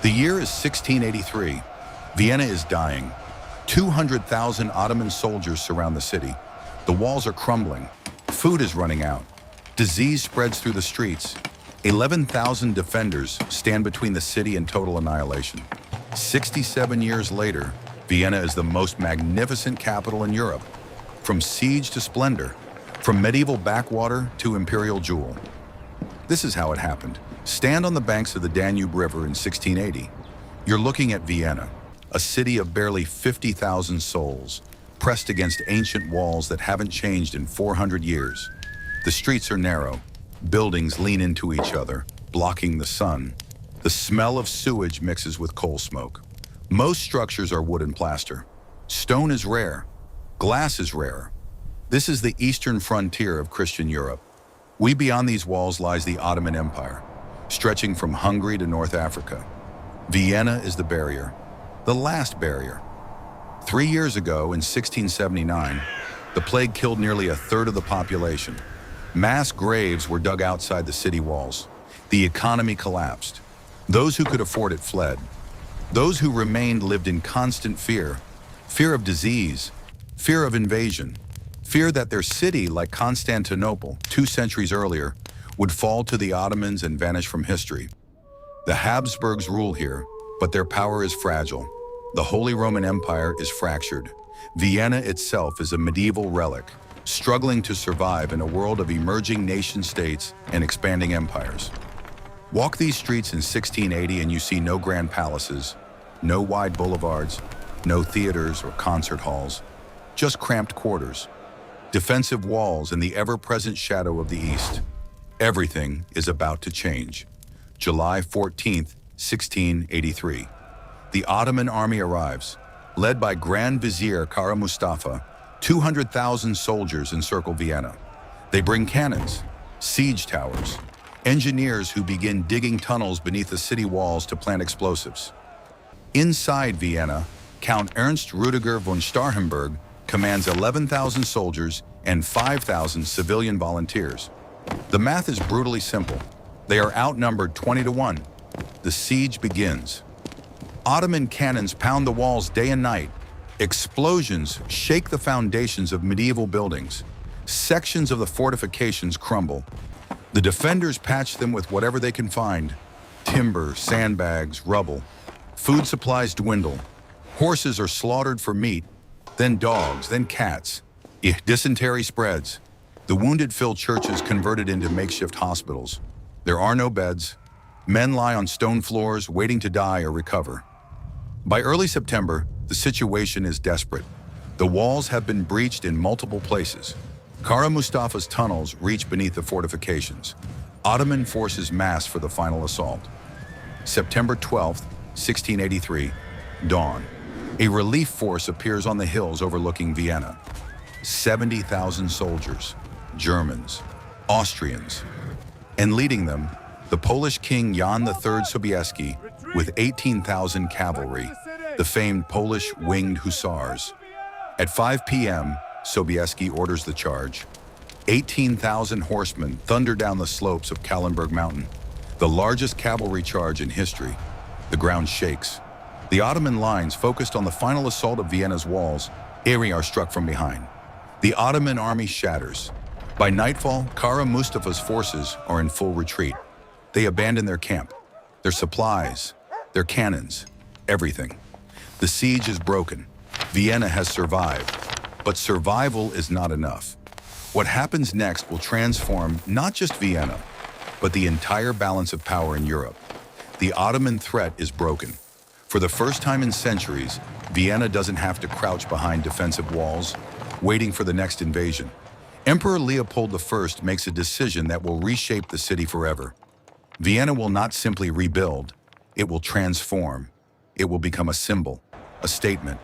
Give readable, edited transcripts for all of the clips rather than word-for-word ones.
The year is 1683. Vienna is dying. 200,000 Ottoman soldiers surround the city. The walls are crumbling. Food is running out. Disease spreads through the streets. 11,000 defenders stand between the city and total annihilation. 67 years later, Vienna is the most magnificent capital in Europe. From siege to splendor, from medieval backwater to imperial jewel. This is how it happened. Stand on the banks of the Danube River in 1680. You're looking at Vienna, a city of barely 50,000 souls, pressed against ancient walls that haven't changed in 400 years. The streets are narrow. Buildings lean into each other, blocking the sun. The smell of sewage mixes with coal smoke. Most structures are wood and plaster. Stone is rare. Glass is rare. This is the eastern frontier of Christian Europe. Way beyond these walls lies the Ottoman Empire, stretching from Hungary to North Africa. Vienna is the barrier, the last barrier. 3 years ago, in 1679, the plague killed nearly a third of the population. Mass graves were dug outside the city walls. The economy collapsed. Those who could afford it fled. Those who remained lived in constant fear. Fear of disease, fear of invasion, fear that their city, like Constantinople 2 centuries earlier, would fall to the Ottomans and vanish from history. The Habsburgs rule here, but their power is fragile. The Holy Roman Empire is fractured. Vienna itself is a medieval relic, struggling to survive in a world of emerging nation-states and expanding empires. Walk these streets in 1680 and you see no grand palaces, no wide boulevards, no theaters or concert halls, just cramped quarters, defensive walls and the ever-present shadow of the East. Everything is about to change. July 14th, 1683. The Ottoman army arrives. Led by Grand Vizier Kara Mustafa, 200,000 soldiers encircle Vienna. They bring cannons, siege towers, engineers who begin digging tunnels beneath the city walls to plant explosives. Inside Vienna, Count Ernst Rüdiger von Starhemberg commands 11,000 soldiers and 5,000 civilian volunteers. The math is brutally simple. They are outnumbered 20 to 1. The siege begins. Ottoman cannons pound the walls day and night. Explosions shake the foundations of medieval buildings. Sections of the fortifications crumble. The defenders patch them with whatever they can find: timber, sandbags, rubble. Food supplies dwindle. Horses are slaughtered for meat, then dogs, then cats. Dysentery spreads. The wounded fill churches converted into makeshift hospitals. There are no beds. Men lie on stone floors, waiting to die or recover. By early September, the situation is desperate. The walls have been breached in multiple places. Kara Mustafa's tunnels reach beneath the fortifications. Ottoman forces mass for the final assault. September 12th, 1683, dawn. A relief force appears on the hills overlooking Vienna. 70,000 soldiers, Germans, Austrians, and leading them, the Polish King Jan III Sobieski with 18,000 cavalry, the famed Polish winged hussars. At 5 p.m., Sobieski orders the charge. 18,000 horsemen thunder down the slopes of Kahlenberg Mountain, the largest cavalry charge in history. The ground shakes. The Ottoman lines focused on the final assault of Vienna's walls, are struck from behind. The Ottoman army shatters. By nightfall, Kara Mustafa's forces are in full retreat. They abandon their camp, their supplies, their cannons, everything. The siege is broken. Vienna has survived, but survival is not enough. What happens next will transform not just Vienna, but the entire balance of power in Europe. The Ottoman threat is broken. For the first time in centuries, Vienna doesn't have to crouch behind defensive walls, waiting for the next invasion. Emperor Leopold I makes a decision that will reshape the city forever. Vienna will not simply rebuild, it will transform. It will become a symbol, a statement,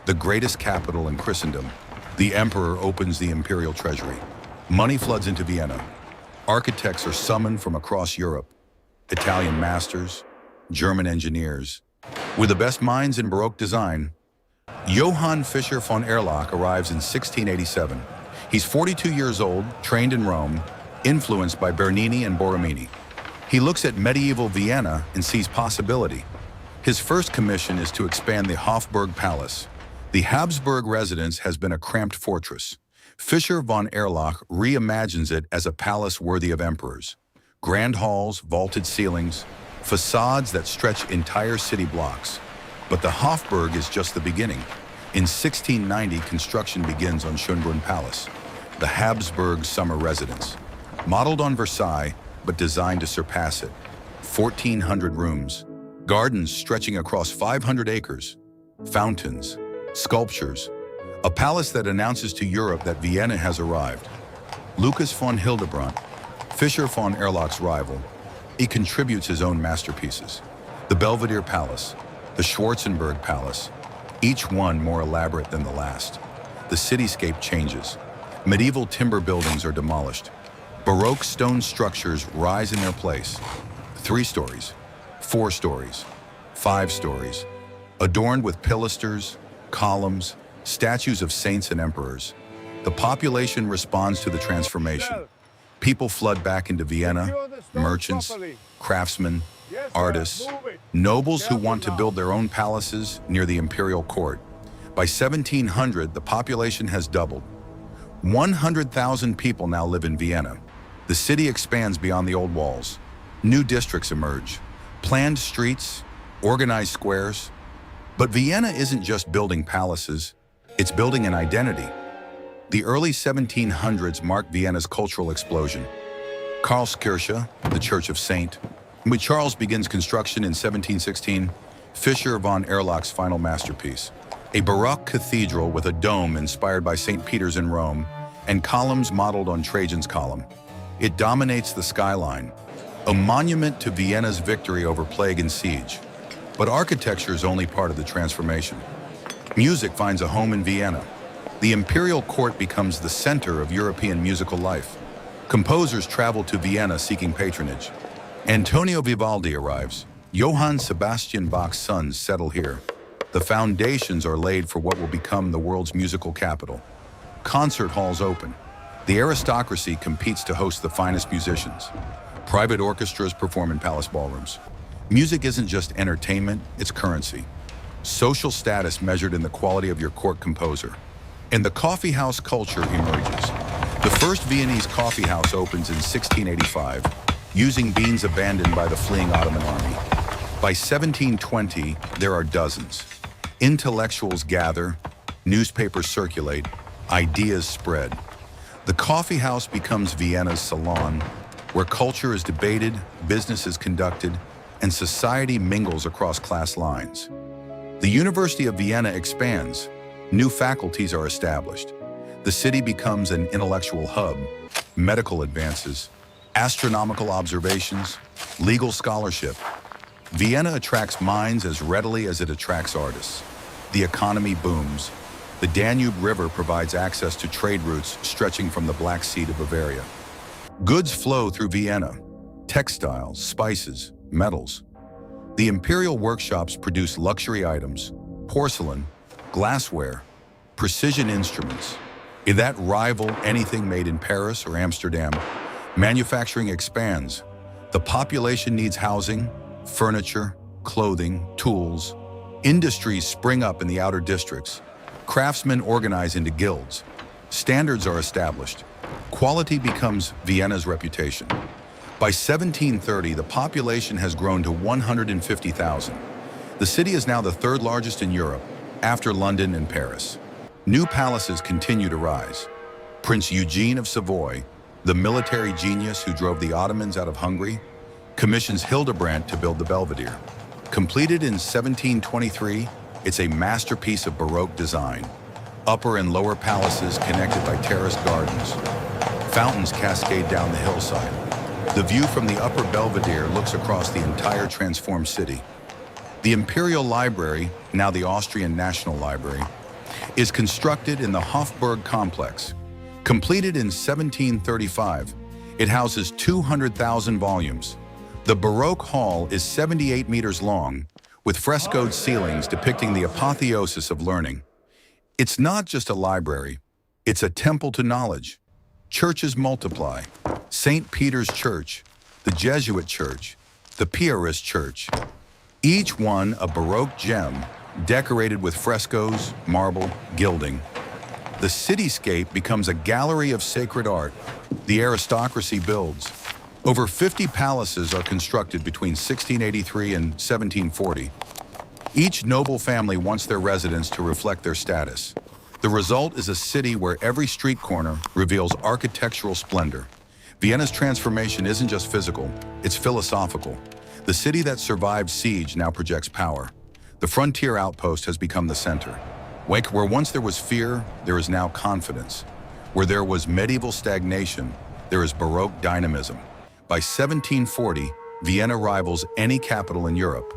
the greatest capital in Christendom. The emperor opens the imperial treasury. Money floods into Vienna. Architects are summoned from across Europe. Italian masters, German engineers. With the best minds in Baroque design, Johann Fischer von Erlach arrives in 1687. He's 42 years old, trained in Rome, influenced by Bernini and Borromini. He looks at medieval Vienna and sees possibility. His first commission is to expand the Hofburg Palace. The Habsburg residence has been a cramped fortress. Fischer von Erlach reimagines it as a palace worthy of emperors. Grand halls, vaulted ceilings, facades that stretch entire city blocks. But the Hofburg is just the beginning. In 1690, construction begins on Schönbrunn Palace, the Habsburg summer residence. Modeled on Versailles, but designed to surpass it. 1,400 rooms, gardens stretching across 500 acres, fountains, sculptures, a palace that announces to Europe that Vienna has arrived. Lucas von Hildebrandt, Fischer von Erlach's rival, he contributes his own masterpieces. The Belvedere Palace, the Schwarzenberg Palace, each one more elaborate than the last. The cityscape changes. Medieval timber buildings are demolished. Baroque stone structures rise in their place. 3 stories, 4 stories, 5 stories, adorned with pilasters, columns, statues of saints and emperors. The population responds to the transformation. People flood back into Vienna, merchants, craftsmen, artists, nobles who want to build their own palaces near the imperial court. By 1700, the population has doubled. 100,000 people now live in Vienna. The city expands beyond the old walls. New districts emerge, planned streets, organized squares. But Vienna isn't just building palaces, it's building an identity. The early 1700s marked Vienna's cultural explosion. Karlskirche, the Church of Saint. When Charles begins construction in 1716, Fischer von Erlach's final masterpiece. A Baroque cathedral with a dome inspired by St. Peter's in Rome and columns modeled on Trajan's column. It dominates the skyline, a monument to Vienna's victory over plague and siege. But architecture is only part of the transformation. Music finds a home in Vienna. The imperial court becomes the center of European musical life. Composers travel to Vienna seeking patronage. Antonio Vivaldi arrives. Johann Sebastian Bach's sons settle here. The foundations are laid for what will become the world's musical capital. Concert halls open. The aristocracy competes to host the finest musicians. Private orchestras perform in palace ballrooms. Music isn't just entertainment, it's currency. Social status measured in the quality of your court composer. And the coffeehouse culture emerges. The first Viennese coffeehouse opens in 1685, using beans abandoned by the fleeing Ottoman army. By 1720, there are dozens. Intellectuals gather, newspapers circulate, ideas spread. The coffeehouse becomes Vienna's salon, where culture is debated, business is conducted, and society mingles across class lines. The University of Vienna expands. New faculties are established. The city becomes an intellectual hub. Medical advances, astronomical observations, legal scholarship. Vienna attracts minds as readily as it attracts artists. The economy booms. The Danube River provides access to trade routes stretching from the Black Sea to Bavaria. Goods flow through Vienna: textiles, spices, metals. The imperial workshops produce luxury items, porcelain, glassware, precision instruments. That rival anything made in Paris or Amsterdam. Manufacturing expands. The population needs housing, furniture, clothing, tools. Industries spring up in the outer districts. Craftsmen organize into guilds. Standards are established. Quality becomes Vienna's reputation. By 1730, the population has grown to 150,000. The city is now the 3rd largest in Europe, after London and Paris. New palaces continue to rise. Prince Eugene of Savoy, the military genius who drove the Ottomans out of Hungary, commissions Hildebrandt to build the Belvedere. Completed in 1723, it's a masterpiece of Baroque design. Upper and lower palaces connected by terraced gardens. Fountains cascade down the hillside. The view from the upper Belvedere looks across the entire transformed city. The Imperial Library, now the Austrian National Library, is constructed in the Hofburg complex. Completed in 1735, it houses 200,000 volumes. The Baroque hall is 78 meters long, with frescoed ceilings depicting the apotheosis of learning. It's not just a library, it's a temple to knowledge. Churches multiply. St. Peter's Church, the Jesuit Church, the Piarist Church. each one a Baroque gem decorated with frescoes, marble, gilding. The cityscape becomes a gallery of sacred art. The aristocracy builds. Over 50 palaces are constructed between 1683 and 1740. Each noble family wants their residence to reflect their status. The result is a city where every street corner reveals architectural splendor. Vienna's transformation isn't just physical, it's philosophical. The city that survived siege now projects power. The frontier outpost has become the center. Where once there was fear, there is now confidence. Where there was medieval stagnation, there is Baroque dynamism. By 1740, Vienna rivals any capital in Europe.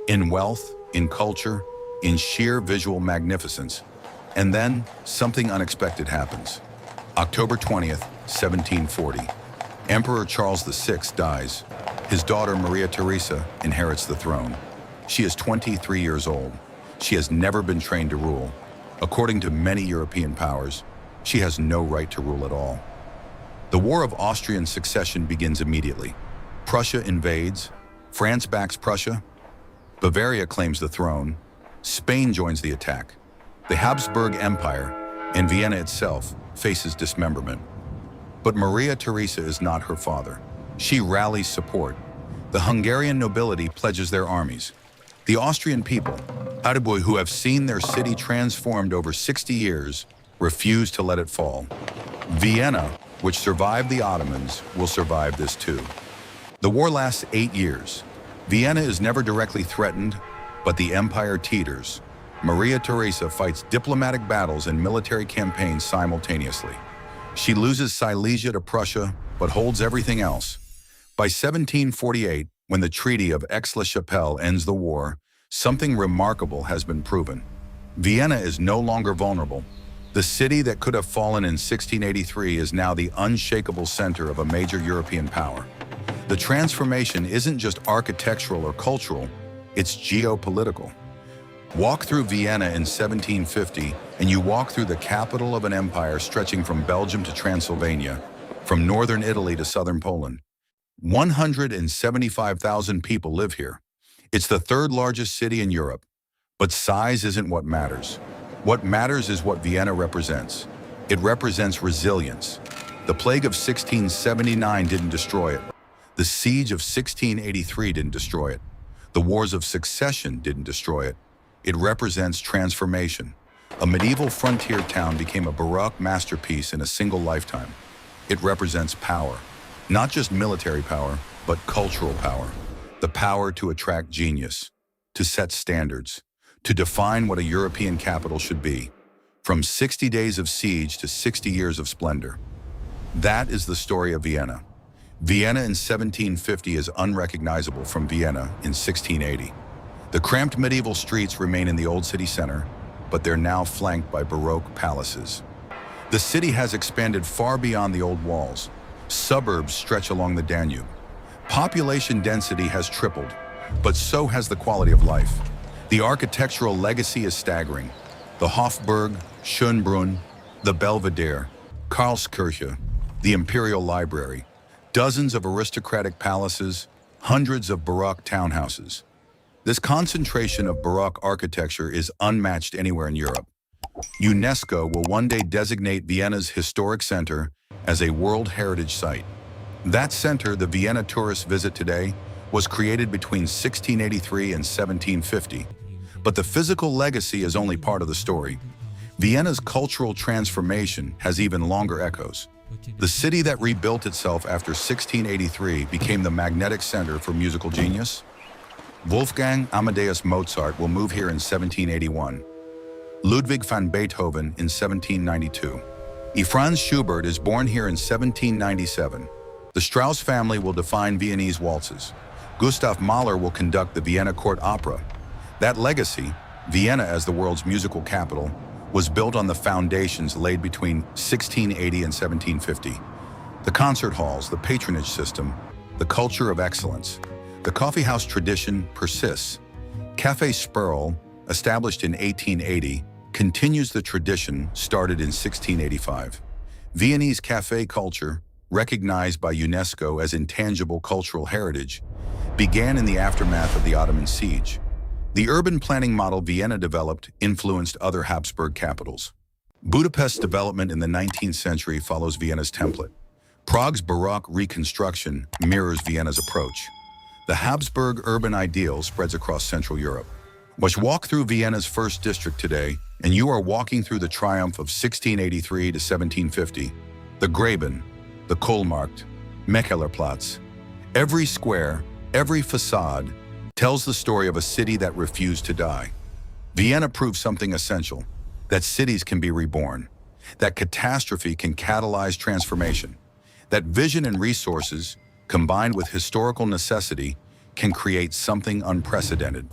In wealth, in culture, in sheer visual magnificence. And then, something unexpected happens. October 20th, 1740. Emperor Charles VI dies. His daughter Maria Theresa inherits the throne. She is 23 years old. She has never been trained to rule. According to many European powers, she has no right to rule at all. The War of Austrian Succession begins immediately. Prussia invades. France backs Prussia. Bavaria claims the throne. Spain joins the attack. The Habsburg Empire, and Vienna itself, faces dismemberment. But Maria Theresa is not her father. She rallies support. The Hungarian nobility pledges their armies. The Austrian people, who have seen their city transformed over 60 years, refuse to let it fall. Vienna, which survived the Ottomans, will survive this too. The war lasts 8 years. Vienna is never directly threatened, but the empire teeters. Maria Theresa fights diplomatic battles and military campaigns simultaneously. She loses Silesia to Prussia, but holds everything else. By 1748, when the Treaty of Aix-la-Chapelle ends the war, something remarkable has been proven. Vienna is no longer vulnerable. The city that could have fallen in 1683 is now the unshakable center of a major European power. The transformation isn't just architectural or cultural, it's geopolitical. Walk through Vienna in 1750, and you walk through the capital of an empire stretching from Belgium to Transylvania, from northern Italy to southern Poland. 175,000 people live here. It's the third largest city in Europe. But size isn't what matters. What matters is what Vienna represents. It represents resilience. The plague of 1679 didn't destroy it. The siege of 1683 didn't destroy it. The wars of succession didn't destroy it. It represents transformation. A medieval frontier town became a Baroque masterpiece in a single lifetime. It represents power. Not just military power, but cultural power. The power to attract genius, to set standards, to define what a European capital should be. From 60 days of siege to 60 years of splendor. That is the story of Vienna. Vienna in 1750 is unrecognizable from Vienna in 1680. The cramped medieval streets remain in the old city center, but they're now flanked by Baroque palaces. The city has expanded far beyond the old walls. Suburbs stretch along the Danube. Population density has tripled, but so has the quality of life. The architectural legacy is staggering. The Hofburg, Schönbrunn, the Belvedere, Karlskirche, the Imperial Library, dozens of aristocratic palaces, hundreds of Baroque townhouses. This concentration of Baroque architecture is unmatched anywhere in Europe. UNESCO will one day designate Vienna's historic center as a World Heritage Site. That center the Vienna tourists visit today was created between 1683 and 1750. But the physical legacy is only part of the story. Vienna's cultural transformation has even longer echoes. The city that rebuilt itself after 1683 became the magnetic center for musical genius. Wolfgang Amadeus Mozart will move here in 1781. Ludwig van Beethoven in 1792. Franz Schubert is born here in 1797. The Strauss family will define Viennese waltzes. Gustav Mahler will conduct the Vienna Court Opera. That legacy, Vienna as the world's musical capital, was built on the foundations laid between 1680 and 1750. The concert halls, the patronage system, the culture of excellence. The coffeehouse tradition persists. Café Sperl, established in 1880, continues the tradition started in 1685. Viennese café culture, recognized by UNESCO as intangible cultural heritage, began in the aftermath of the Ottoman Siege. The urban planning model Vienna developed influenced other Habsburg capitals. Budapest's development in the 19th century follows Vienna's template. Prague's Baroque Reconstruction mirrors Vienna's approach. The Habsburg urban ideal spreads across Central Europe. Let's walk through Vienna's first district today, and you are walking through the triumph of 1683 to 1750, the Graben, the Kohlmarkt, Mechellerplatz. Every square, every facade, tells the story of a city that refused to die. Vienna proves something essential, that cities can be reborn, that catastrophe can catalyze transformation, that vision and resources, combined with historical necessity, can create something unprecedented.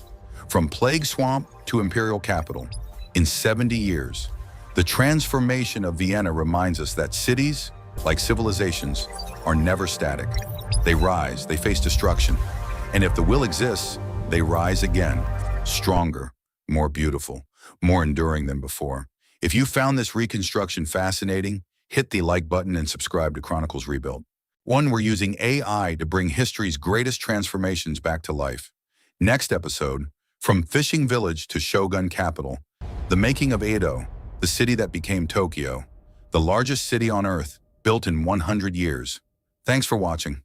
From plague swamp to imperial capital, in 70 years, the transformation of Vienna reminds us that cities, like civilizations, are never static. They rise, they face destruction, and if the will exists, they rise again, stronger, more beautiful, more enduring than before. If you found this reconstruction fascinating, hit the like button and subscribe to Chronicles Rebuilt. We're using AI to bring history's greatest transformations back to life. Next episode, from fishing village to shogun capital, the making of Edo, the city that became Tokyo, the largest city on Earth, built in 100 years. Thanks for watching.